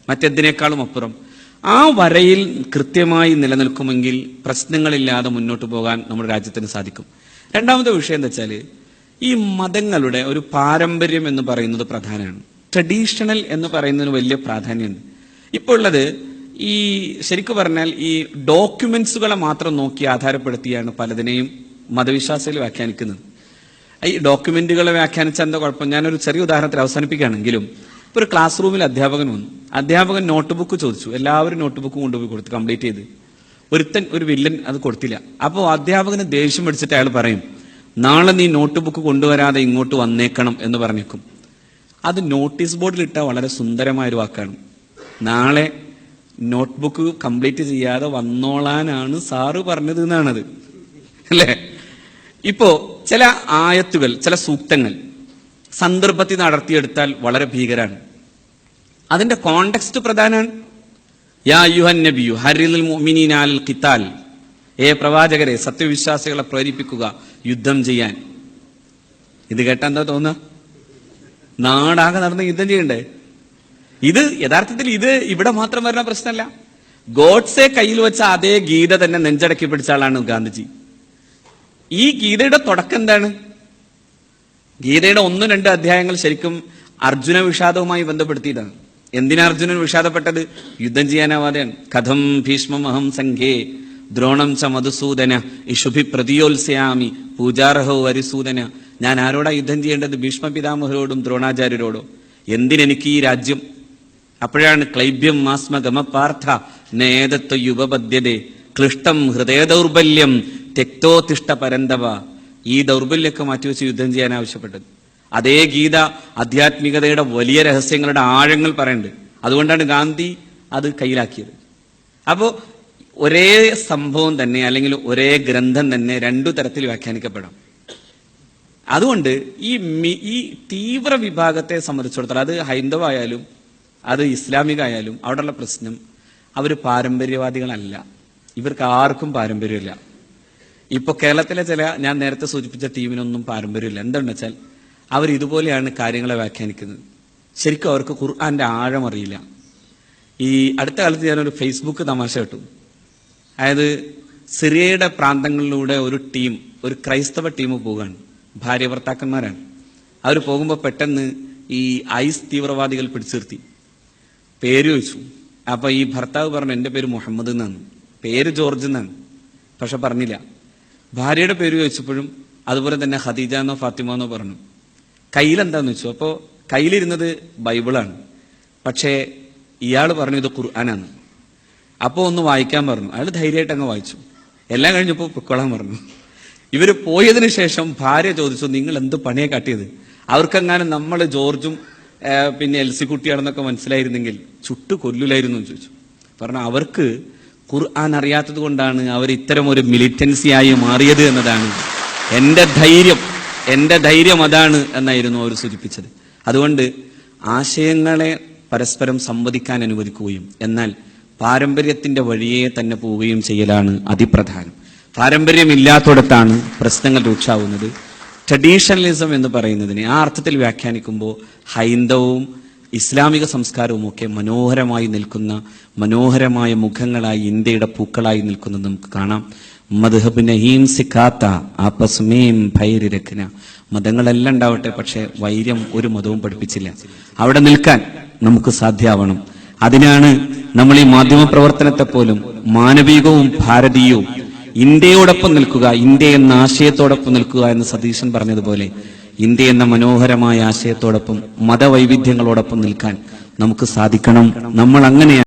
മറ്റെന്തിനേക്കാളും അപ്പുറം. ആ വരയിൽ കൃത്യമായി നിലനിൽക്കുമെങ്കിൽ പ്രശ്നങ്ങളില്ലാതെ മുന്നോട്ട് പോകാൻ നമ്മുടെ രാജ്യത്തിന് സാധിക്കും. രണ്ടാമത്തെ വിഷയം എന്താ വെച്ചാൽ, ഈ മതങ്ങളുടെ ഒരു പാരമ്പര്യം എന്ന് പറയുന്നത് പ്രധാനമാണ്. ട്രഡീഷണൽ എന്ന് പറയുന്നതിന് വലിയ പ്രാധാന്യമുണ്ട്. ഇപ്പോൾ ഉള്ളത് ഈ ശരിക്കു പറഞ്ഞാൽ ഈ ഡോക്യുമെന്റ്സുകളെ മാത്രം നോക്കി ആധാരപ്പെടുത്തിയാണ് പലതിനെയും മതവിശ്വാസികൾ വ്യാഖ്യാനിക്കുന്നത്. ഈ ഡോക്യുമെന്റുകളെ വ്യാഖ്യാനിച്ച എന്താ കുഴപ്പം? ഞാനൊരു ചെറിയ ഉദാഹരണത്തിൽ അവസാനിപ്പിക്കുകയാണെങ്കിലും, ഇപ്പോൾ ഒരു ക്ലാസ് റൂമിൽ അധ്യാപകൻ വന്നു. അധ്യാപകൻ നോട്ട് ബുക്ക് ചോദിച്ചു. എല്ലാവരും നോട്ട് ബുക്ക് കൊണ്ടുപോയി കൊടുത്തു, കംപ്ലീറ്റ് ചെയ്ത്. ഒരു വില്ലൻ അത് കൊടുത്തില്ല. അപ്പോൾ അധ്യാപകന് ദേഷ്യം പിടിച്ചിട്ട് അയാൾ പറയും, നാളെ നീ നോട്ട് ബുക്ക് കൊണ്ടുവരാതെ ഇങ്ങോട്ട് വന്നേക്കണം എന്ന് പറഞ്ഞേക്കും. അത് നോട്ടീസ് ബോർഡിൽ ഇട്ട വളരെ സുന്ദരമായൊരു വാക്കാണ്. നാളെ നോട്ട് ബുക്ക് കംപ്ലീറ്റ് ചെയ്യാതെ വന്നോളാനാണ് സാറ് പറഞ്ഞത് എന്നാണത്, അല്ലേ? ഇപ്പോ ചില ആയത്തുകൾ, ചില സൂക്തങ്ങൾ സന്ദർഭത്തിൽ നടത്തിയെടുത്താൽ വളരെ ഭീകരാണ്. അതിന്റെ കോണ്ടെക്സ്റ്റ് പ്രധാനമാണ്. യാ അയ്യുഹൻ നബിയു ഹരിൽ മുഅ്മിനീന അലൽ ഖിതാൽ, പ്രവാചകരെ, സത്യവിശ്വാസികളെ പ്രേരിപ്പിക്കുക യുദ്ധം ചെയ്യാൻ. ഇത് കേട്ടാ എന്താ തോന്നുക? നാടാകെ നടന്ന് യുദ്ധം ചെയ്യണ്ടേ? ഇത് യഥാർത്ഥത്തിൽ ഇത് ഇവിടെ മാത്രം വരുന്ന പ്രശ്നമല്ല. ഗോഡ്സെ കയ്യിൽ വെച്ച അതേ ഗീത തന്നെ നെഞ്ചടക്കി പിടിച്ച ആളാണ് ഗാന്ധിജി. ഈ ഗീതയുടെ തുടക്കം എന്താണ്? ഗീതയുടെ 1-2 അധ്യായങ്ങൾ ശരിക്കും അർജുന വിഷാദവുമായി ബന്ധപ്പെടുത്തിയിട്ടാണ്. എന്തിനാ അർജുനൻ വിഷാദപ്പെട്ടത്? യുദ്ധം ചെയ്യാനാവാതെയാണ്. കഥം ഭീഷ്മം അഹം സംഘേ ദ്രോണം ച മധുസൂദന ഇഷുഭി പ്രതിയോത്സ്യാമി പൂജാർഹോ വരിസൂദന. ഞാൻ ആരോടാ യുദ്ധം ചെയ്യേണ്ടത്? ഭീഷ്മ പിതാമഹരോടും ദ്രോണാചാര്യരോടോ? എന്തിനെനിക്ക് ഈ രാജ്യം? അപ്പോഴാണ് ക്ലൈബ്യം മാസ്മ ഗമപാർത്ഥ നേതത്വ യുവപദ്യതേ ക്ലിഷ്ടം ഹൃദയ ദൗർബല്യം തെക്തോതിഷ്ഠ പരന്തവ. ഈ ദൗർബല്യമൊക്കെ മാറ്റിവെച്ച് യുദ്ധം ചെയ്യാൻ ആവശ്യപ്പെട്ടത്. അതേ ഗീത ആധ്യാത്മികതയുടെ വലിയ രഹസ്യങ്ങളുടെ ആഴങ്ങൾ പറയുന്നുണ്ട്. അതുകൊണ്ടാണ് ഗാന്ധി അത് കയ്യിലാക്കിയത്. അപ്പോ ഒരേ സംഭവം തന്നെ അല്ലെങ്കിൽ ഒരേ ഗ്രന്ഥം തന്നെ 2 തരത്തിൽ വ്യാഖ്യാനിക്കപ്പെടാം. അതുകൊണ്ട് ഈ തീവ്ര വിഭാഗത്തെ സംബന്ധിച്ചിടത്തോളം, അത് ഹൈന്ദവായാലും അത് ഇസ്ലാമിക ആയാലും, അവിടെയുള്ള പ്രശ്നം അവർ പാരമ്പര്യവാദികളല്ല. ഇവർക്ക് ആർക്കും പാരമ്പര്യമില്ല. ഇപ്പൊ കേരളത്തിലെ ഞാൻ നേരത്തെ സൂചിപ്പിച്ച ടീമിനൊന്നും പാരമ്പര്യമില്ല. എന്താണെന്ന് വെച്ചാൽ അവർ ഇതുപോലെയാണ് കാര്യങ്ങളെ വ്യാഖ്യാനിക്കുന്നത്. ശരിക്കും അവർക്ക് ഖുർആന്റെ ആഴം അറിയില്ല. ഈ അടുത്ത കാലത്ത് ഞാനൊരു ഫേസ്ബുക്ക് തമാശ കേട്ടു. അതായത് സിറിയയുടെ പ്രാന്തങ്ങളിലൂടെ ഒരു ക്രൈസ്തവ ടീം പോവുകയാണ്. ഭാര്യ ഭർത്താക്കന്മാരാണ്. അവർ പോകുമ്പോൾ പെട്ടെന്ന് ഈ ഐസ് തീവ്രവാദികൾ പിടിച്ചു നിർത്തി. പേര് ചോദിച്ചു. അപ്പൊ ഈ ഭർത്താവ് പറഞ്ഞു, എന്റെ പേര് മുഹമ്മദ് എന്നാണ്, പേര് ജോർജ് എന്നാണ്, പക്ഷെ പറഞ്ഞില്ല. ഭാര്യയുടെ പേര് ചോദിച്ചപ്പോഴും അതുപോലെ തന്നെ ഖദീജ എന്നോ ഫാത്തിമ എന്നോ പറഞ്ഞു. കയ്യിലെന്താന്ന് വെച്ചു. അപ്പോൾ കയ്യിലിരുന്നത് ബൈബിളാണ്, പക്ഷേ ഇയാൾ പറഞ്ഞു ഇത് ഖുർആനാണ്. അപ്പോൾ ഒന്ന് വായിക്കാൻ പറഞ്ഞു. അയാൾ ധൈര്യമായിട്ട് അങ്ങ് വായിച്ചു. എല്ലാം കഴിഞ്ഞപ്പോൾ പൊക്കോളാൻ പറഞ്ഞു. ഇവര് പോയതിനു ശേഷം ഭാര്യ ചോദിച്ചു, നിങ്ങൾ എന്ത് പണിയെ കാട്ടിയത്? അവർക്കെങ്ങാനും നമ്മൾ ജോർജും പിന്നെ എൽസി കുട്ടിയാണെന്നൊക്കെ മനസ്സിലായിരുന്നെങ്കിൽ ചുട്ടു കൊല്ലില്ലായിരുന്നു എന്ന് ചോദിച്ചു. പറഞ്ഞു, അവർക്ക് ഖുർആൻ അറിയാത്തത് കൊണ്ടാണ് അവർ ഇത്തരം ഒരു മിലിറ്റൻസിയായി മാറിയത് എന്നതാണ് എന്റെ ധൈര്യം അതാണ് എന്നായിരുന്നു അവർ സൂചിപ്പിച്ചത്. അതുകൊണ്ട് ആശയങ്ങളെ പരസ്പരം സംവദിക്കാൻ അനുവദിക്കുകയും എന്നാൽ പാരമ്പര്യത്തിന്റെ വഴിയെ തന്നെ പോവുകയും ചെയ്യലാണ് അതിപ്രധാനം. പാരമ്പര്യമില്ലാത്തടത്താണ് പ്രശ്നങ്ങൾ രൂക്ഷാവുന്നത്. ട്രഡീഷണലിസം എന്ന് പറയുന്നതിനെ ആ അർത്ഥത്തിൽ വ്യാഖ്യാനിക്കുമ്പോൾ ഹൈന്ദവവും ഇസ്ലാമിക സംസ്കാരവും ഒക്കെ മനോഹരമായി നിൽക്കുന്ന മനോഹരമായ മുഖങ്ങളായി ഇന്ത്യയുടെ പൂക്കളായി നിൽക്കുന്നത് നമുക്ക് കാണാം. മദ്ഹബ് നഹീം സിഖാത്ത ആപസ്മേം ഭൈർ രഖ്ന. മതങ്ങളെല്ലാം ഉണ്ടാവട്ടെ, പക്ഷെ വൈര്യം ഒരു മതവും പഠിപ്പിച്ചില്ല. അവിടെ നിൽക്കാൻ നമുക്ക് സാധ്യമാവണം. അതിനാണ് നമ്മൾ ഈ മാധ്യമ പ്രവർത്തനത്തെ പോലും മാനവികവും ഭാരതീയവും ഇന്ത്യയോടൊപ്പം നിൽക്കുക, ഇന്ത്യ എന്ന ആശയത്തോടൊപ്പം നിൽക്കുക എന്ന് സതീശൻ പറഞ്ഞതുപോലെ ഇന്ത്യ എന്ന മനോഹരമായ ആശയത്തോടൊപ്പം മതവൈവിധ്യങ്ങളോടൊപ്പം നിൽക്കാൻ നമുക്ക് സാധിക്കണം. നമ്മൾ അങ്ങനെ